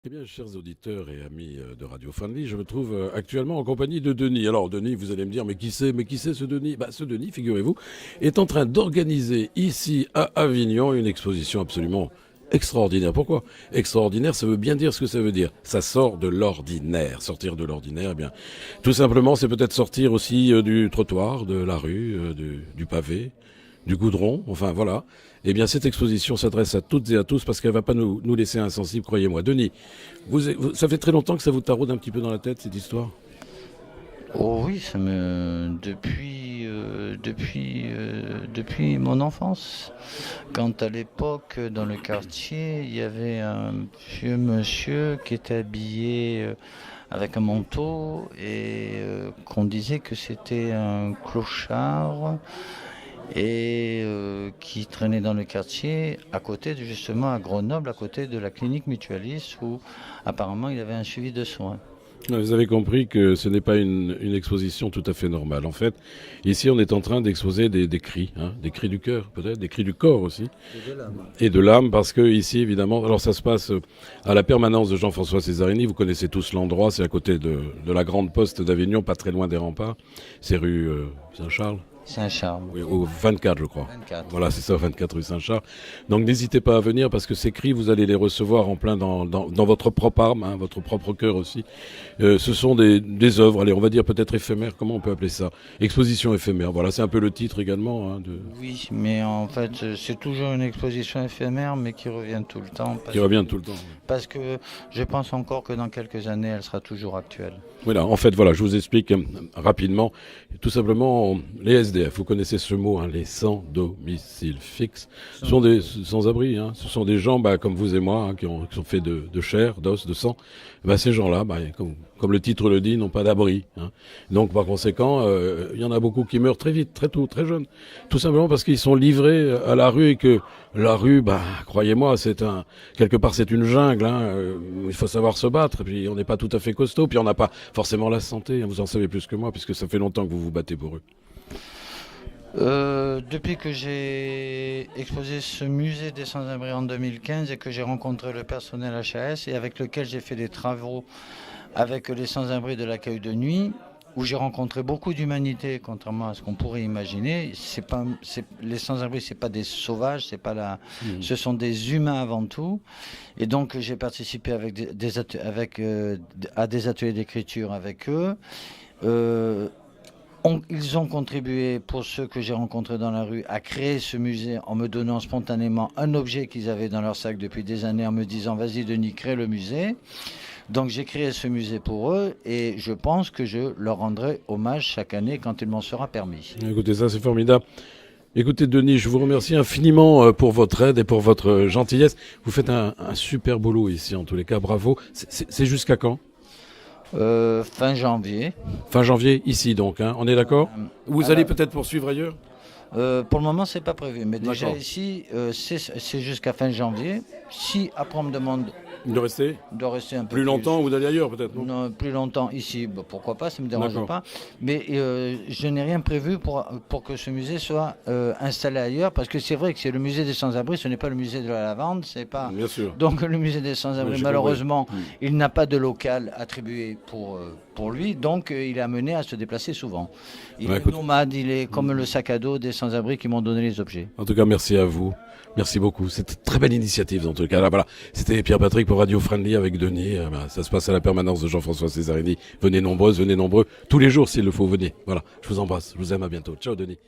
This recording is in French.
Eh bien, chers auditeurs et amis de Radio Friendly, je me trouve actuellement en compagnie de Denis. Alors, Denis, vous allez me dire, mais qui c'est ce Denis? Ce Denis, figurez-vous, est en train d'organiser ici à Avignon une exposition absolument extraordinaire. Pourquoi extraordinaire? Ça veut bien dire ce que ça veut dire. Ça sort de l'ordinaire. Sortir de l'ordinaire, eh bien, tout simplement, c'est peut-être sortir aussi du trottoir, de la rue, du pavé, du goudron, enfin voilà. Eh bien, cette exposition s'adresse à toutes et à tous parce qu'elle ne va pas nous laisser insensibles, croyez-moi. Denis, ça fait très longtemps que ça vous taraude un petit peu dans la tête, cette histoire? Oh oui, depuis mon enfance. Quand à l'époque, dans le quartier, il y avait un vieux monsieur qui était habillé avec un manteau et qu'on disait que c'était un clochard et qui traînait dans le quartier justement à Grenoble, à côté de la clinique mutualiste où apparemment il avait un suivi de soins. Vous avez compris que ce n'est pas une exposition tout à fait normale. En fait, ici, on est en train d'exposer des cris, hein, des cris du cœur, peut-être, des cris du corps aussi. Et de l'âme, parce que ici, évidemment, alors ça se passe à la permanence de Jean-François Césarini. Vous connaissez tous l'endroit, c'est à côté de la Grande Poste d'Avignon, pas très loin des Remparts. C'est rue Saint-Charles. Saint-Charles. Oui, au 24, je crois. 24. Voilà, c'est ça, au 24 rue Saint-Charles. Donc n'hésitez pas à venir parce que ces cris, vous allez les recevoir en plein dans votre propre âme, hein, votre propre cœur aussi. Ce sont des œuvres, allez, on va dire peut-être éphémères, comment on peut appeler ça? Exposition éphémère, voilà, c'est un peu le titre également. Hein, Oui, mais en fait, c'est toujours une exposition éphémère, mais qui revient tout le temps. Qui revient tout le temps. Parce que je pense encore que dans quelques années, elle sera toujours actuelle. Voilà, en fait, voilà, je vous explique rapidement. Tout simplement, les SDF, vous connaissez ce mot, hein, les sans domicile fixe, ce sont des sans-abri. Hein, ce sont des gens comme vous et moi, hein, qui sont faits de chair, d'os, de sang. Ces gens-là, comme le titre le dit, n'ont pas d'abri. Hein. Donc, par conséquent, il y en a beaucoup qui meurent très vite, très tôt, très jeunes. Tout simplement parce qu'ils sont livrés à la rue et que la rue, croyez-moi, quelque part, c'est une jungle. Hein, il faut savoir se battre. Et puis, on n'est pas tout à fait costaud. Puis, on n'a pas forcément la santé. Hein, vous en savez plus que moi, puisque ça fait longtemps que vous vous battez pour eux. Depuis que j'ai exposé ce musée des sans-abri en 2015 et que j'ai rencontré le personnel HAS et avec lequel j'ai fait des travaux avec les sans-abri de l'accueil de nuit, où j'ai rencontré beaucoup d'humanité, contrairement à ce qu'on pourrait imaginer. Les sans-abri, c'est pas des sauvages, ce sont des humains avant tout. Et donc j'ai participé à des ateliers d'écriture avec eux. Ils ont contribué, pour ceux que j'ai rencontrés dans la rue, à créer ce musée en me donnant spontanément un objet qu'ils avaient dans leur sac depuis des années, en me disant « Vas-y Denis, crée le musée ». Donc j'ai créé ce musée pour eux et je pense que je leur rendrai hommage chaque année quand il m'en sera permis. Écoutez, ça c'est formidable. Écoutez Denis, je vous remercie infiniment pour votre aide et pour votre gentillesse. Vous faites un super boulot ici en tous les cas, bravo. C'est jusqu'à quand? Fin janvier. Fin janvier, ici donc, hein, on est d'accord? Vous allez peut-être poursuivre ailleurs? Pour le moment, c'est pas prévu, mais déjà D'accord. ici, c'est jusqu'à fin janvier. Si après on me demande De rester de rester un peu plus longtemps ou d'aller ailleurs peut-être, non? non, plus longtemps ici, pourquoi pas, ça ne me dérange D'accord. pas. Mais je n'ai rien prévu pour que ce musée soit installé ailleurs, parce que c'est vrai que c'est le musée des sans-abri, ce n'est pas le musée de la lavande, c'est pas. Bien sûr. Donc le musée des sans-abri, Oui, j'ai malheureusement, compris. il n'a pas de local attribué pour lui, donc il est amené à se déplacer souvent. Il est nomade, il est comme le sac à dos des sans-abri qui m'ont donné les objets. En tout cas, merci à vous. Merci beaucoup. C'est une très belle initiative dans tout cas. Là, voilà. C'était Pierre-Patrick pour Radio Friendly avec Denis. Ça se passe à la permanence de Jean-François Césarini. Venez nombreuses, venez nombreux. Tous les jours s'il le faut, venez. Voilà. Je vous embrasse. Je vous aime. À bientôt. Ciao Denis.